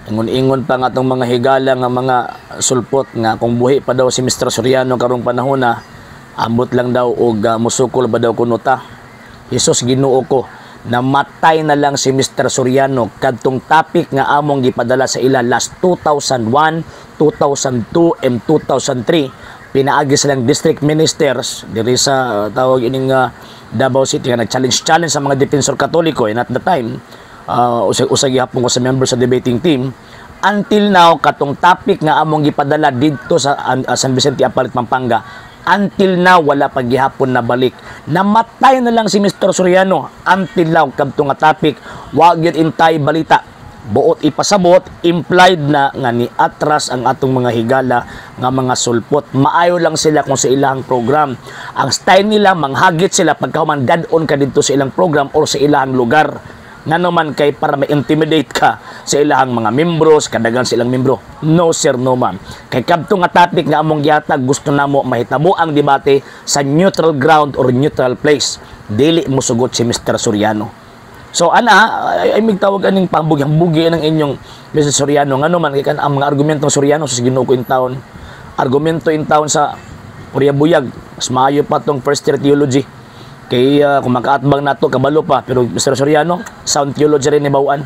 Ingon-ingon pa nga itong mga higala nga mga sulpot nga kung buhi pa daw si Mr. Soriano karong panahon na ambot lang daw o musukol ba daw kuno ta. Hesus Ginoo ko, namatay na lang si Mr. Soriano kadtong topic nga among gipadala sa ila last 2001, 2002, and 2003. Pinaagi silang district ministers diri sa tawag ining Davao City nga nag-challenge sa mga defensor katoliko, and at the time usag gihapon ko sa member sa debating team. Until now katong topic nga among gipadala dito sa San Vicente Apalit, Pampanga, until now wala pa gihapon na balik. Namatay na lang si Mr. Soriano until now kadtong nga topic wa gyud intay balita. Buot ipasabot, implied na nga ni atras ang atong mga higala nga mga sulpot. Maayo lang sila kung sa ilang program. Ang style nila manghagit sila pagkahuman dadon ka dito sa ilang program or sa ilang lugar. Nga naman kay para ma-intimidate ka sa ilang mga membros, kadagan sa ilang membro. No sir, no ma'am. Kay kadto nga topic nga among gihatag, gusto namo mahitabo ang debate sa neutral ground or neutral place. Dili mo sugot si Mr. Soriano. So ay migtawag aning pambugi ng inyong Mr. Soriano. Nga naman kay kan ang mga argumentong Soriano sa Ginoo ko in town. Argumento in town sa Puriabuyag. Mas maayo pa tong first year theology. Kaya kung makaatbang na to kabalo pa, pero Mr. Soriano, sound theology rin ni bawaan.